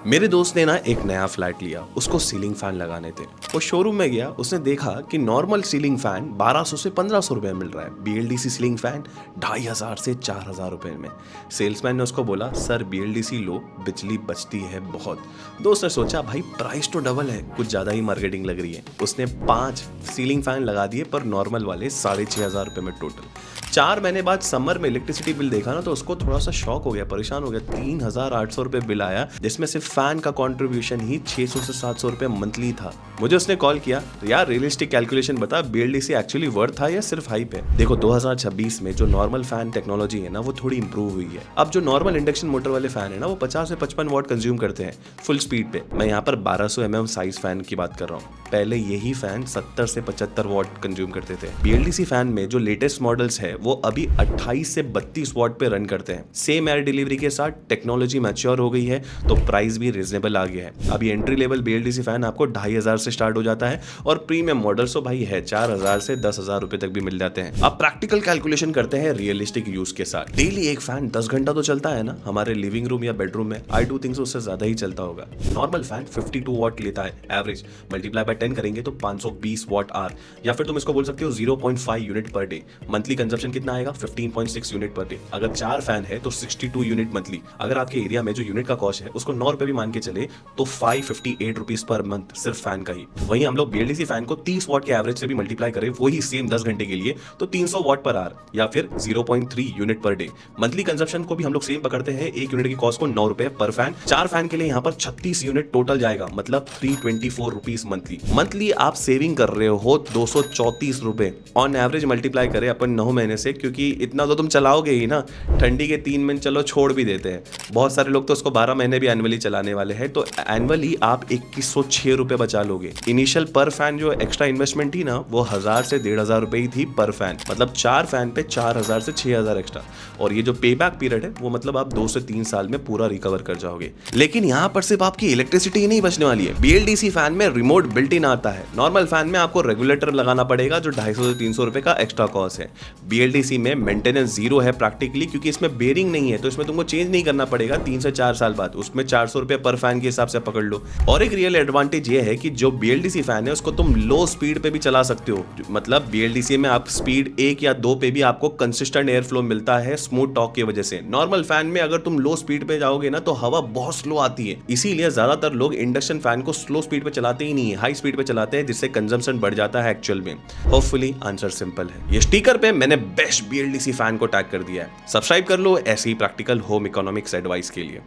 मेरे दोस्त ने ना एक नया फ्लैट लिया, उसको सीलिंग फैन लगाने थे। वो शोरूम में गया, उसने देखा कि नॉर्मल सीलिंग फैन 1200 से 1500 रुपए में मिल रहा है, बीएलडीसी सीलिंग फैन 2500 से 4000 रुपए में। सेल्समैन ने उसको बोला, सर बीएलडीसी लो, बिजली बचती है बहुत। दोस्त ने सोचा भाई प्राइस तो डबल है, कुछ ज्यादा ही मार्केटिंग लग रही है। उसने 5 सीलिंग फैन लगा दिए, पर नॉर्मल वाले 6500 रुपए में टोटल। 4 महीने बाद समर में इलेक्ट्रिसिटी बिल देखा ना, तो उसको थोड़ा सा शॉक हो गया, परेशान हो गया। 3800 रुपए बिल आया, जिसमें सिर्फ फैन का कंट्रीब्यूशन ही 600 से 700 रुपए मंथली था। मुझे उसने कॉल किया, यार रियलिस्टिक कैलकुलेशन बता, बीएलडीसी एक्चुअली वर्थ था या सिर्फ हाइप है। देखो 2026 में जो नॉर्मल फैन टेक्नोलॉजी है ना, वो थोड़ी इंप्रूव हुई है। अब जो नॉर्मल इंडक्शन मोटर वाले फैन है ना, वो 50 से 55 वॉट कंज्यूम करते हैं फुल स्पीड पे। मैं यहाँ पर 1200 mm साइज फैन की बात कर रहा हूँ। पहले यही फैन 70 से 75 वॉट कंज्यूम करते थे। बीएलडीसी फैन में जो लेटेस्ट मॉडल्स है, वो अभी 28 से 32 वॉट पे रन करते हैं। सेम एयर डिलीवरी के साथ टेक्नोलॉजी मैच्योर हो गई है, तो प्राइस भी रीजनेबल आ गया है। अभी एंट्री लेवल बीएलडीसी फैन आपको 2500 से स्टार्ट हो जाता है, और प्रीमियम मॉडल्स तो भाई है 4000 से 10,000 रुपए तक भी मिल जाते हैं। अब प्रैक्टिकल कैलकुलेशन करते हैं रियलिस्टिक यूज के साथ। डेली एक फैन 10 घंटा तो चलता है ना हमारे लिविंग रूम या बेडरूम में। आई डू थिंक उससे ज्यादा ही चलता होगा। नॉर्मल फैन 52 वॉट लेता है एवरेज, मल्टीप्लाई बाय 10 करेंगे तो 520 वॉट आवर, या फिर तुम इसको बोल सकते हो 0.5 unit per day. Monthly consumption कितना आएगा? 15.6 यूनिट पर डे। अगर 4 फैन है तो 62 यूनिट मंथली। अगर आपके एरिया में जो यूनिट का कॉस्ट है उसको 9 रुपए भी मान के चले, तो 558 रुपीज पर मंथ सिर्फ फैन का ही। वहीं हम लोग बीएलडीसी फैन को 30 वॉट के एवरेज से भी मल्टीप्लाई करें, वही सेम 10 घंटे के लिए, तो 300 वॉट पर आवर या फिर 0.3 unit per day. Monthly consumption को भी हम लोग सेम पकड़ते हैं, 1 यूनिट की कॉस्ट को 9 रुपए पर फैन। 4 फैन के लिए यहाँ पर 36 यूनिट टोटल जाएगा, मतलब 324 रुपीज मंथली। मंथली आप सेविंग कर रहे हो 234 रुपए। ऑन एवरेज मल्टीप्लाई करें अपन 9 महीने से, क्योंकि इतना तो तुम चलाओगे ही ना। ठंडी के 3 महीने चलो छोड़ भी देते हैं, बहुत सारे लोग तो उसको 12 महीने भी एनुअली चलाने वाले हैं, तो एनुअली आप 2106 रुपए बचा लोगे। इनिशियल पर फैन जो एक्स्ट्रा इन्वेस्टमेंट थी ना, वो 1000 से 1500 रुपए ही थी पर फैन, मतलब 4 फैन पे 4000 से 6000 एक्स्ट्रा। और ये जो पे बैक पीरियड है, वो मतलब आप 2 से 3 साल में पूरा रिकवर कर जाओगे। लेकिन यहाँ पर सिर्फ आपकी इलेक्ट्रिसिटी ही नहीं बचने वाली है। बीएलडीसी फैन में रिमोट बिल्ट इन आता है। नॉर्मल फैन में आपको रेगुलेटर लगाना पड़ेगा, जो 250 से 300 रुपए का एक्स्ट्रा कॉस्ट है। बीएलडीसी में मेंटेनेंस जीरो है प्रैक्टिकली, क्योंकि इसमें बेरिंग नहीं है, तो इसमें तुमको चेंज नहीं करना पड़ेगा 3 से 4 साल बाद। उसमें 400 रुपए पर फैन के हिसाब से पकड़ लो। और एक रियल एडवांटेज ये है कि जो बीएलडीसी फैन है, उसको तुम लो स्पीड पे भी चला सकते हो। मतलब बीएलडीसी में आप स्पीड 1 या 2 पे भी आपको कंसिस्टेंट एयर फ्लो मिलता है स्मूथ टॉक की वजह से। नॉर्मल फैन में अगर तुम लो स्पीड पे जाओगे ना, तो हवा बहुत स्लो आती है। इसीलिए ज्यादातर लोग इंडक्शन फैन को स्लो स्पीड पे चलाते ही नहीं है, हाई स्पीड पे चलाते हैं, जिससे कंजम्पशन बढ़ जाता है एक्चुअल में। होपफुली आंसर सिंपल है। ये स्टिकर पे मैंने बेस्ट बीएलडीसी फैन को टैग कर दिया है। सब्सक्राइब कर लो ऐसी प्रैक्टिकल होम इकोनॉमिक्स एडवाइस के लिए।